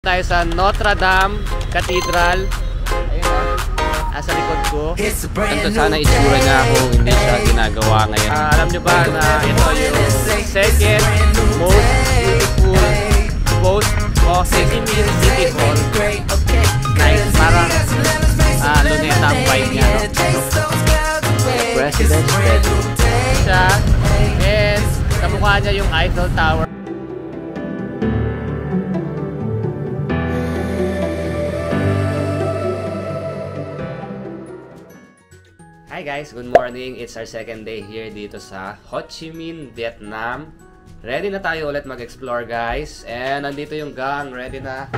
Tayo sa Notre Dame Cathedral. Ayun o, nasa likod ko. Ganito sana itsura niya kung hindi siya ginagawa ngayon. Alam nyo ba na ito yung second most beautiful post o City Hall. Nice, parang luneta ang vibe niya, no? President's bedroom siya, and kamukha niya yung Eiffel Tower. Hi guys, good morning. It's our second day here dito sa Ho Chi Minh, Vietnam. Ready na tayo ulit mag-explore guys. And nandito yung gang, ready na.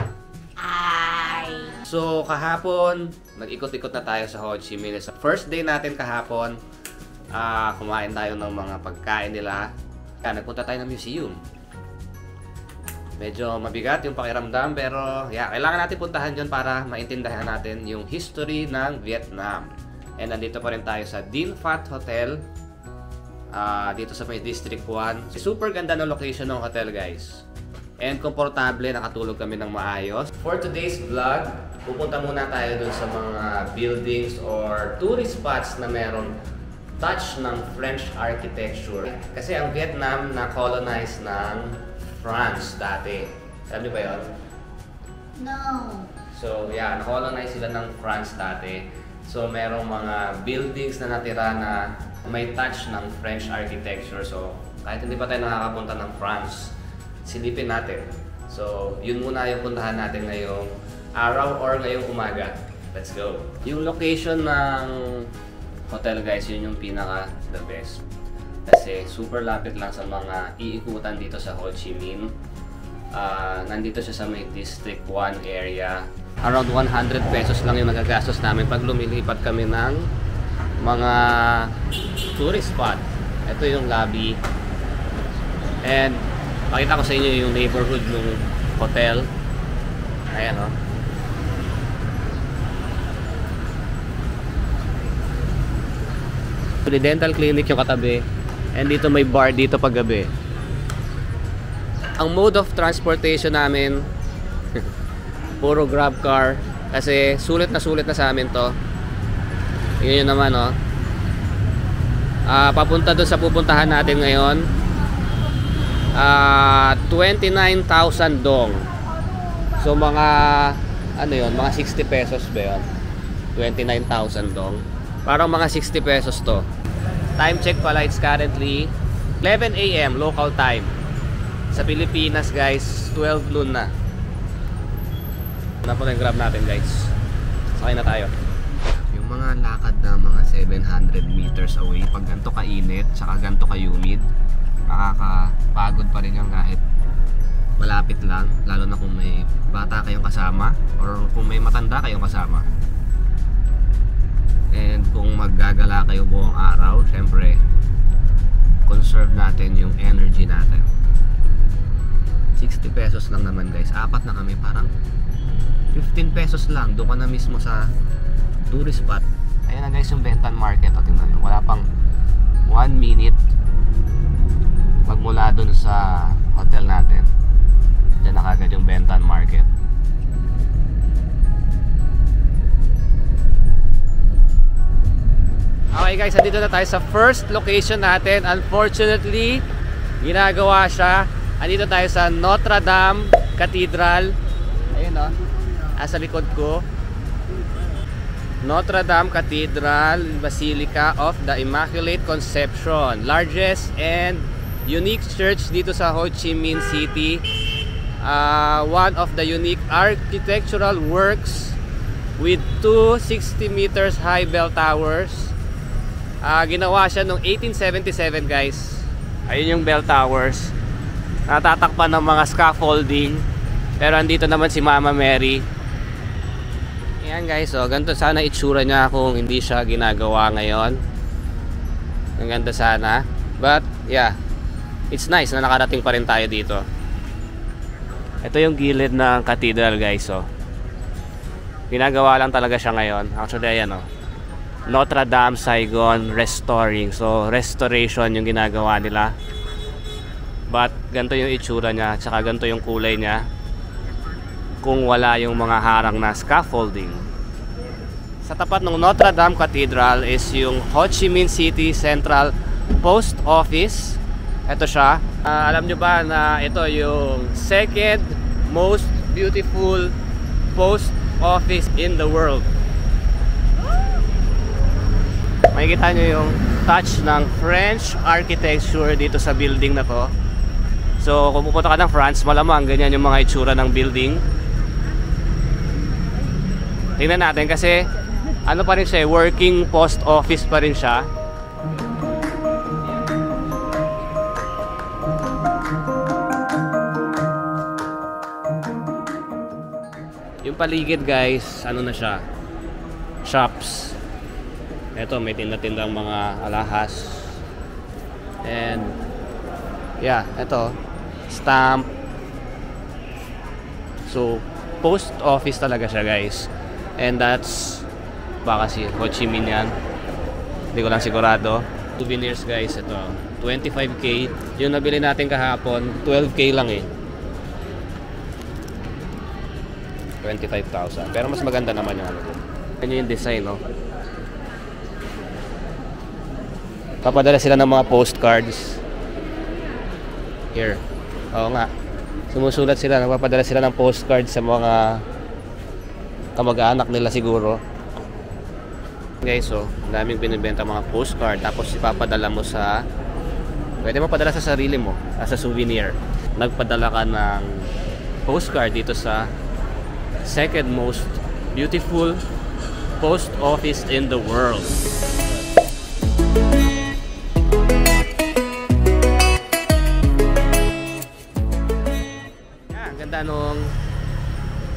So kahapon, nag-ikot-ikot na tayo sa Ho Chi Minh. Sa first day natin kahapon, kumain tayo ng mga pagkain nila. Nagpunta tayo ng museum. Medyo mabigat yung pakiramdam pero kailangan natin puntahan yun para maintindihan natin yung history ng Vietnam. And nandito pa rin tayo sa Dinh Phat Hotel dito sa may District 1. Super ganda ng location ng hotel guys. And komportable, nakatulog kami ng maayos. For today's vlog, pupunta muna tayo dun sa mga buildings or tourist spots na merong touch ng French architecture. Kasi ang Vietnam na-colonize ng France dati. Alam niyo ba yun? No. So na-colonize sila ng France dati. So, merong mga buildings na natira na may touch ng French architecture. So, kahit hindi pa tayo nakakapunta ng France, silipin natin. So, yun muna yung puntahan natin ngayong araw or ngayong umaga. Let's go! Yung location ng hotel guys, yun yung pinaka the best. Kasi super lapit lang sa mga iikutan dito sa Ho Chi Minh. Nandito siya sa may District 1 area. Around 100 pesos lang yung magagastos namin pag lumilipat kami ng mga tourist spot. Ito yung lobby. And pakita ko sa inyo yung neighborhood ng hotel. Ayan o. Dental clinic yung katabi. And dito may bar dito pag gabi. Ang mode of transportation namin puro grab car kasi sulit na sa amin to. Yun naman oh. Papunta doon sa pupuntahan natin ngayon. 29,000 dong. So mga ano yun, mga 60 pesos ba yun? 29,000 dong. Parang mga 60 pesos to. Time check pala, it's currently 11 AM local time. Sa Pilipinas guys, 12 noon na. Napunta yung grab natin guys. Sakay na tayo. Yung mga lakad na mga 700 meters away, pag ganito kainit, tsaka ganito ka-humid, nakakapagod pa rin yan kahit malapit lang. Lalo na kung may bata kayong kasama or kung may matanda kayong kasama. And kung maggagala kayo buong araw, syempre conserve natin yung energy natin. 60 pesos lang naman guys. Apat na kami, parang 15 pesos lang, doon ka na mismo sa tourist spot. Ayan na guys yung Bentan Market. O, tingnan nyo, wala pang 1 minute magmula doon sa hotel natin. Diyan na kagad yung Bentan Market. Okay guys, andito na tayo sa first location natin. Unfortunately, ginagawa siya. Andito tayo sa Notre Dame Cathedral. Ayun o. Sa likod ko, Notre Dame Cathedral, Basilica of the Immaculate Conception, largest and unique church dito sa Ho Chi Minh City. One of the unique architectural works with 2 60 meters high bell towers. Ginawa siya noong 1877 guys. Ayun yung bell towers, natatakpan ng mga scaffolding. Pero andito naman si Mama Mary. Ayan guys, so ganito sana itsura niya kung hindi siya ginagawa ngayon. Ang ganda sana. But it's nice na nakarating pa rin tayo dito. Ito yung gilid ng cathedral guys. So ginagawa lang talaga siya ngayon. Actually ayan o, Notre Dame Saigon Restoring. So restoration yung ginagawa nila. But ganito yung itsura niya, tsaka ganito yung kulay niya. kung wala yung mga harang na scaffolding. Sa tapat ng Notre Dame Cathedral is yung Ho Chi Minh City Central Post Office. Ito siya. Alam nyo ba na ito yung second most beautiful post office in the world? Makikita nyo yung touch ng French architecture dito sa building na to. So kung pupunta ka ng France, malamang ganyan yung mga itsura ng building. Tingnan natin kasi ano pa rin siya, working post office pa rin siya. Yung paligid guys, ano na siya, shops. Ito may tinda-tindang mga alahas. And yeah, ito stamp. So post office talaga siya guys. And that's baka si Ho Chi Minh yan, hindi ko lang sigurado. Souvenirs guys, ito 25k. Yung nabili natin kahapon 12k lang eh, 25,000. Pero mas maganda naman yung ano to. Ganyan yung design, no? Papadala sila ng mga postcards here. Oo nga, sumusulat sila, nagpapadala sila ng postcards sa mga kamag-anak nila siguro. Guys, so daming binibenta mga postcard, tapos ipapadala mo sa, pwede mo padala sa sarili mo as a souvenir. Nagpadala ka ng postcard dito sa second most beautiful post office in the world. Ang ganda nung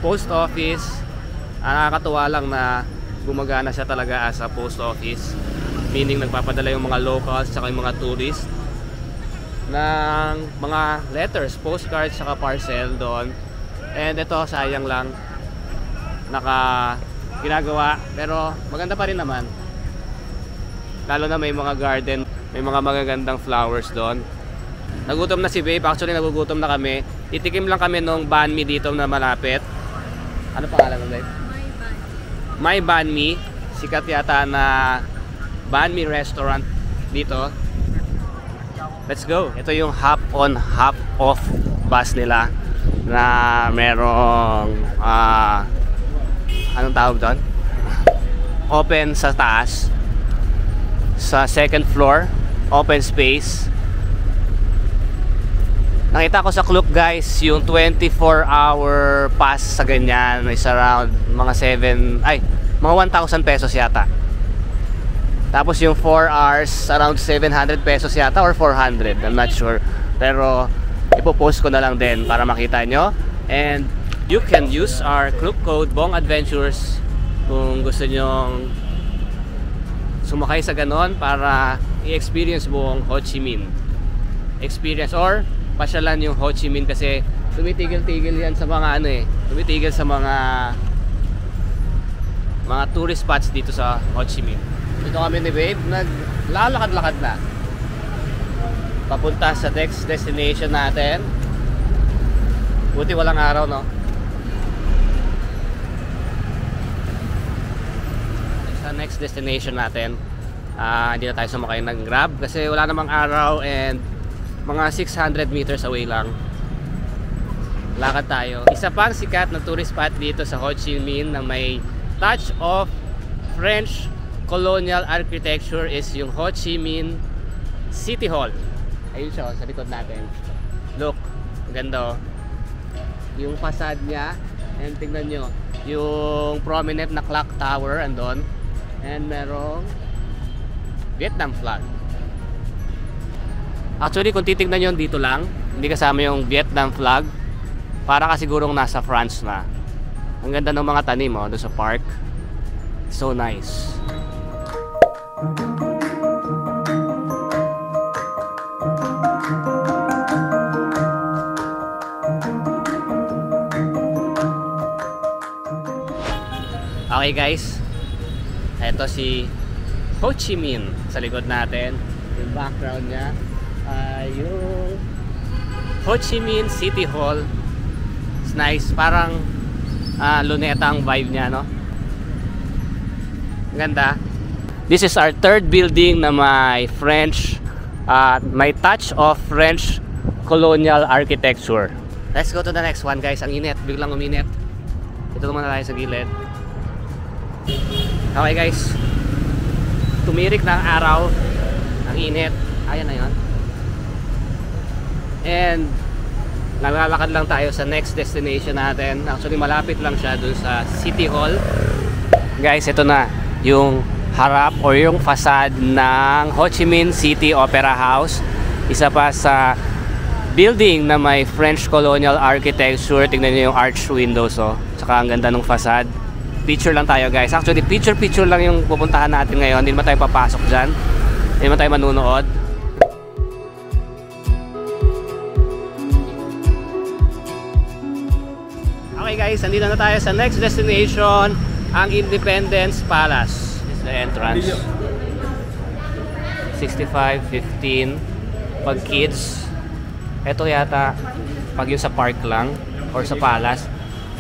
post office. Nakakatuwa lang na gumagana siya talaga as a post office, meaning nagpapadala yung mga locals saka yung mga tourists ng mga letters, postcards saka parcel doon. And ito sayang lang ginagawa, pero maganda pa rin naman, lalo na may mga garden, may mga magagandang flowers doon. Nagutom na si Babe, actually nagugutom na kami. Titikim lang kami nung banh mi dito na malapit. Ano pangalan ng Babe? My Banh Mi, sikat yata na banh mi restaurant dito. Let's go. Ito yung hop on hop off bus nila na merong anong tawag doon? Open sa taas, sa second floor, open space. Nakita ko sa Klook guys, yung 24-hour pass sa ganyan is around mga 1,000 pesos yata. Tapos yung 4 hours, around 700 pesos yata or 400, I'm not sure. Pero ipopost ko na lang din para makita nyo. And you can use our Klook code Bong Adventures kung gusto nyong sumakay sa ganon para i-experience buong Ho Chi Minh experience, or pasyalan yung Ho Chi Minh kasi tumitigil-tigil yan sa mga tumitigil sa mga tourist spots dito sa Ho Chi Minh. Dito kami ni Babe, naglalakad-lakad na papunta sa next destination natin. Buti walang araw, no? Sa next destination natin, hindi na tayo sumakay ng Grab kasi wala namang araw, and mga 600 meters away lang. Lakad tayo. Isa pang sikat na tourist spot dito sa Ho Chi Minh na may touch of French colonial architecture is yung Ho Chi Minh City Hall. Ayun siya sa likod natin. Look, ganda oh. Yung facade niya, and tingnan nyo yung prominent na clock tower andon, and merong Vietnam flag. Actually, kung titignan nyo dito lang, hindi kasama yung Vietnam flag. Para ka sigurong nasa France na. Ang ganda ng mga tanim doon sa park. So nice. Okay guys, ito si Ho Chi Minh sa likod natin. Yung background niya yung Ho Chi Minh City Hall. It's nice, parang Luneta ang vibe niya, no? Ganda. This is our third building na may French, may touch of French colonial architecture. Let's go to the next one, guys. Ang init, biglang uminit. Ito naman na tayo sa gilid. Okay, guys. Tumirik na ang araw. Ang init. Ayan na yun. And naglalakad lang tayo sa next destination natin. Actually, malapit lang siya dun sa City Hall. Guys, ito na yung harap or yung facade ng Ho Chi Minh City Opera House. Isa pa sa building na may French colonial architecture. Tingnan niyo yung arch windows, oh. Tsaka ang ganda ng facade. Picture lang tayo, guys. Actually, picture lang yung pupuntahan natin ngayon. Hindi naman tayo papasok dyan. Hindi naman tayo manunood. Okay, guys, nandito na tayo sa next destination, ang Independence Palace. This is the entrance. 65-15 pag kids. Ito yata pag yung sa park lang or sa palace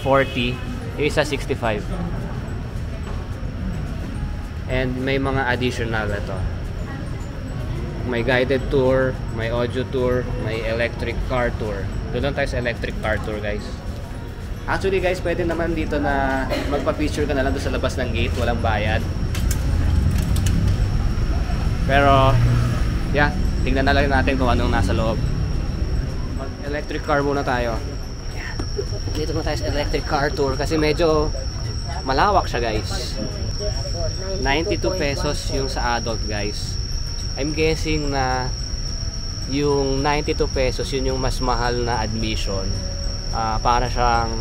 40, yung isa 65. And may mga additional ito. May guided tour, may audio tour, may electric car tour. Doon tayo sa electric car tour, guys. Actually, guys, pwede naman dito na magpa-picture ka na lang doon sa labas ng gate, walang bayad. Pero yeah, tingnan na lang natin kung anong nasa loob. Mag-electric car muna tayo. Yeah. Dito na tayo sa electric car tour kasi medyo malawak siya, guys. 92 pesos yung sa adult, guys. I'm guessing na yung 92 pesos yun yung mas mahal na admission. Para siyang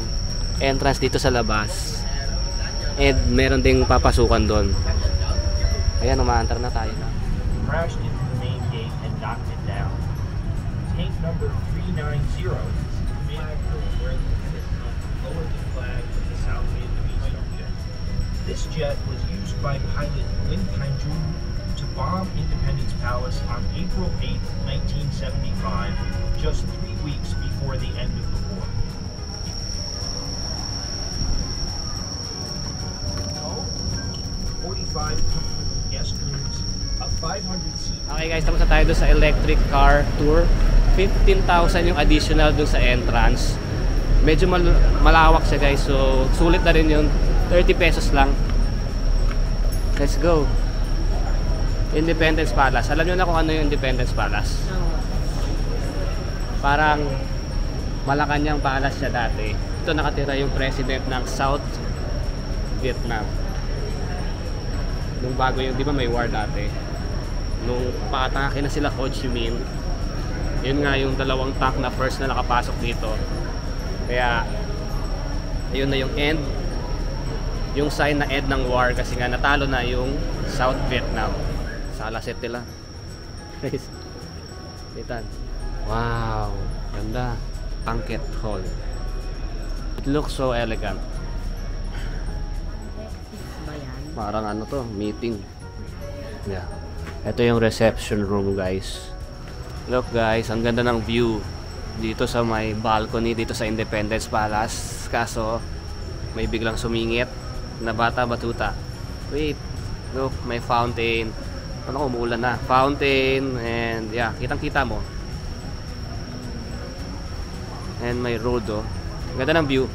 entrance dito sa labas. And meron ding papasukan doon. Ayan, umaantar na tayo na. Crashed into the main gate and knocked it down. Tank number 390 where the lowered the flag of the South Vietnamese jet. This jet was used by pilot Nguyen Thanh Trung to bomb Independence Palace on April 8, 1975, just 3 weeks before the end of the war. 45 comfortable guest rooms, a 500-seat. Okay, guys, tapos na tayo doon sa electric car tour. 15,000 yung additional doon sa entrance. Medyo malawak siya, guys, so sulit na rin yun. 30 pesos lang. Let's go. Independence Palace. Alam nyo na kung ano yung Independence Palace? Parang Malacanang Palace siya dati. Ito nakatira yung president ng South Vietnam. Nung bago yung, di ba may war dati? Nung paatake na sila Ho Chi Minh, yun nga yung dalawang tank na first na nakapasok dito. Kaya ayun na yung end, yung sign na end ng war kasi nga natalo na yung South Vietnam. Sa alaset nila. Guys, litan. Wow, ganda. Banquet hall. It looks so elegant. Parang ano to, meeting. Yeah. Ito yung reception room, guys. Look, guys, ang ganda ng view dito sa may balcony dito sa Independence Palace. Kaso may biglang sumingit na bata-batuta. Wait, look, may fountain. Ano, umuulan na. Fountain, and yeah, kitang-kita mo. And may road, oh. Ganda ng view.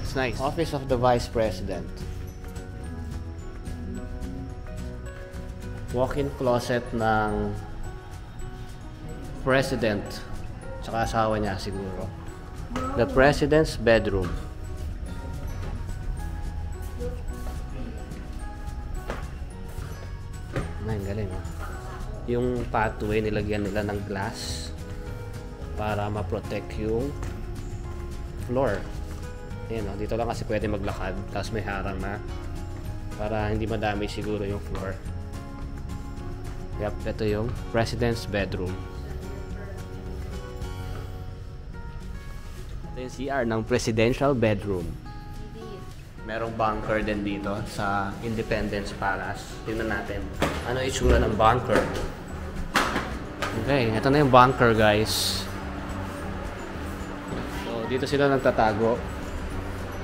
It's nice. Office of the Vice President. Walk-in closet ng President. Tsaka asawa niya siguro. The President's bedroom. Ay, galing, oh. Yung pathway nilagyan nila ng glass para ma-protect yung floor. Ayan, oh. Dito lang kasi pwede maglakad. Tapos may harang na para hindi madami siguro yung floor. Yep, ito yung President's bedroom. Ito yung CR ng Presidential bedroom. Merong bunker din dito sa Independence Palace. Tingnan natin ano itsura ng bunker. Okay, ito na yung bunker, guys. So, dito sila nagtatago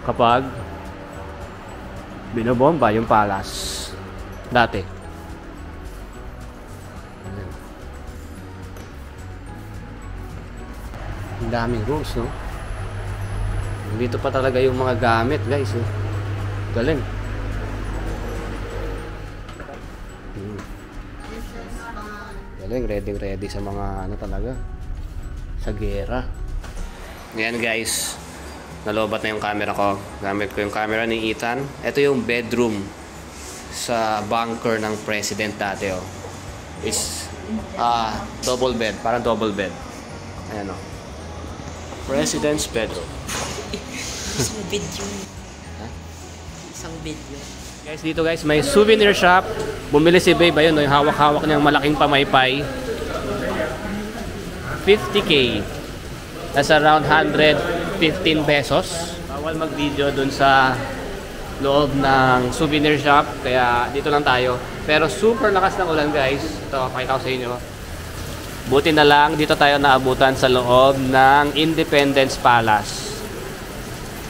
kapag Binobomba yung palace dati. Ang daming rooms, no? Dito pa talaga yung mga gamit, guys. Eh. Galing. Galing, ready sa mga ano talaga. Sa gera. Ngayon, guys. Nalobat na yung camera ko. Gamit ko yung camera ni Ethan. Ito yung bedroom sa bunker ng president dati, oh. It's double bed. Parang double bed. Ayan, oh. President's bedroom. Isang video. Isang video. Guys, dito guys, may souvenir shop. Bumili si Babe, ayun, yung hawak-hawak niyang malaking pamaypay. 50K. That's around 115 pesos. Bawal mag-video dun sa loob ng souvenir shop. Kaya dito lang tayo. Pero super lakas ng ulan, guys. Ito, pakita ko sa inyo. Buti na lang, dito tayo naabutan sa loob ng Independence Palace.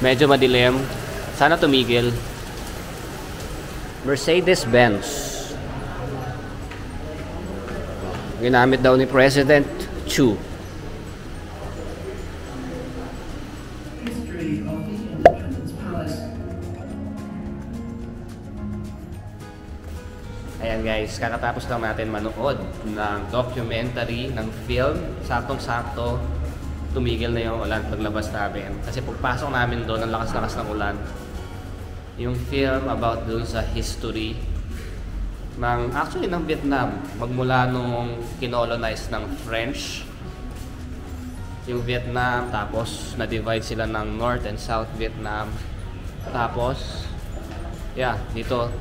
Medyo madilim. Sana tumigil. Mercedes-Benz. Ginamit daw ni President Chu. Ayan guys, kakatapos lang natin manood ng documentary, ng film. Saktong-sakto, tumigil na yung ulan paglabas namin. Kasi pagpasok namin doon, ang lakas-lakas ng ulan. Yung film about doon sa history ng Vietnam. Magmula nung kinolonize ng French yung Vietnam, tapos na-divide sila ng North and South Vietnam. Tapos, dito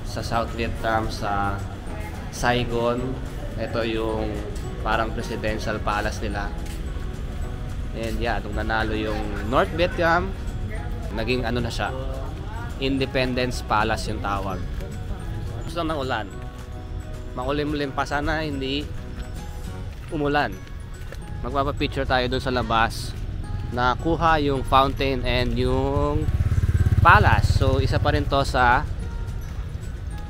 sa South Vietnam, sa Saigon, ito yung parang presidential palace nila. And nung nanalo yung North Vietnam, naging ano na siya, Independence Palace yung tawag. Gusto ng ulan. Makulimlim pa, sana hindi umulan. Magpapapicture tayo dun sa labas na kuha yung fountain and yung palace. So isa pa rin to sa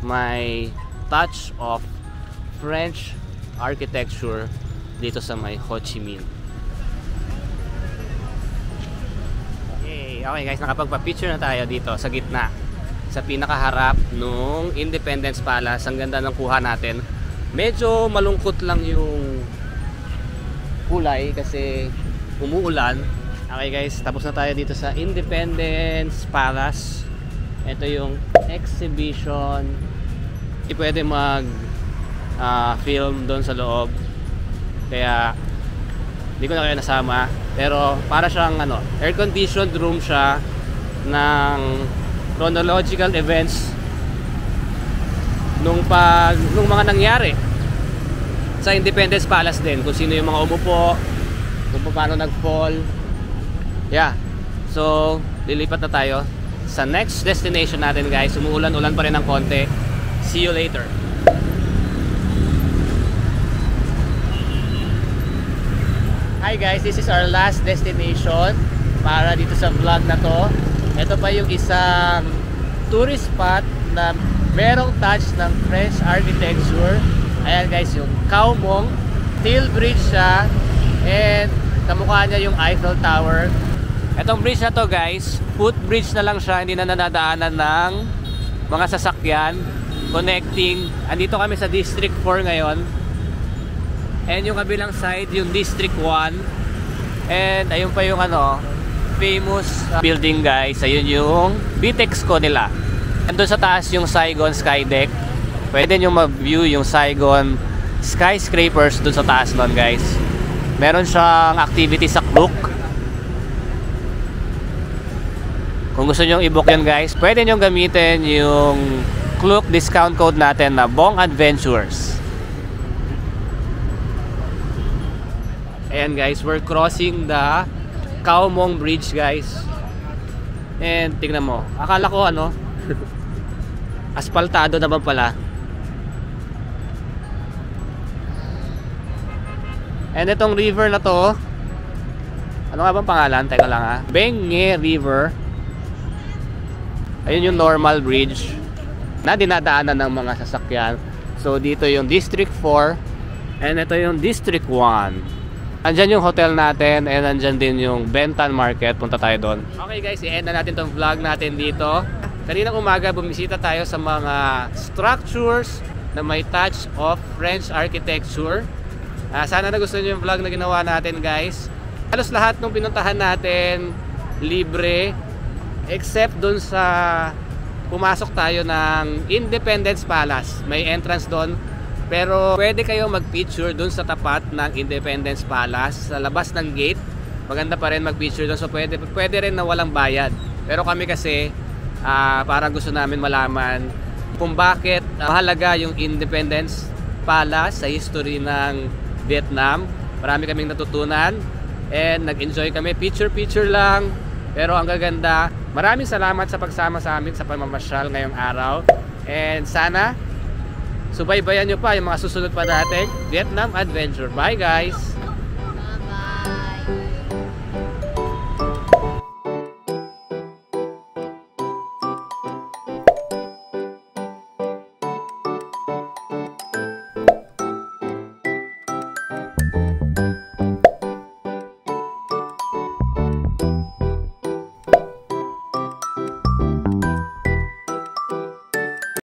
may touch of French architecture dito sa may Ho Chi Minh. Okay guys, nakapagpa-picture na tayo dito sa gitna, sa pinakaharap nung Independence Palace. Ang ganda ng kuha natin. Medyo malungkot lang yung kulay kasi umuulan. Okay guys, tapos na tayo dito sa Independence Palace. Ito yung exhibition. Hindi pwede mag film doon sa loob, kaya hindi ko na kayo nasama. Pero para siyang air-conditioned room siya ng chronological events nung mga nangyari sa Independence Palace din. Kung sino yung mga umupo, kung paano nag-fall. So, lilipat na tayo sa next destination natin guys. Umuulan-ulan pa rin ng konti. See you later. Hi guys, this is our last destination para dito sa vlog na to. Ito pa yung isang tourist spot na merong touch ng French architecture. Ayan guys, yung Khao Mong Steel Bridge siya, and kamukha niya yung Eiffel Tower. Etong bridge na to guys, footbridge na lang siya, hindi na nadaanan ng mga sasakyan. Connecting, andito kami sa District 4 ngayon. And yung kabilang side, yung District 1. And ayun pa yung famous building guys. Ayun yung Bitexco nila. And doon sa taas yung Saigon Skydeck. Pwede nyo ma-view yung Saigon skyscrapers doon sa taas nun guys. Meron siyang activity sa Klook. Kung gusto nyo i-book yun guys, pwede nyo gamitin yung Klook discount code natin na Bong Adventures. Ayan guys, we're crossing the Khao Mong Bridge guys. And tingnan mo, akala ko asfaltado naman pala. And itong river na to, ano nga bang pangalan? Teka lang ha. Beng Nghe River. Ayun yung normal bridge na dinadaanan ng mga sasakyan. So dito yung District 4 and ito yung District 1. Andyan yung hotel natin and andyan din yung Bentan Market. Punta tayo doon. Okay guys, i-end na natin tong vlog natin dito. Kaninang umaga bumisita tayo sa mga structures na may touch of French architecture. Sana nagustuhan nyo yung vlog na ginawa natin guys. Halos lahat ng pinuntahan natin libre except dun sa pumasok tayo ng Independence Palace. May entrance doon pero pwede kayo mag-picture dun sa tapat ng Independence Palace sa labas ng gate. Maganda pa rin mag-picture doon, so pwede rin na walang bayad. Pero kami kasi parang gusto namin malaman kung bakit mahalaga yung Independence Palace sa history ng Vietnam. Marami kaming natutunan and nag-enjoy kami. Picture lang pero ang gaganda. Maraming salamat sa pagsama sa amin sa pamamasyal ngayong araw and sana subaybayan nyo pa yung mga susunod pa nating Vietnam Adventure. Bye guys!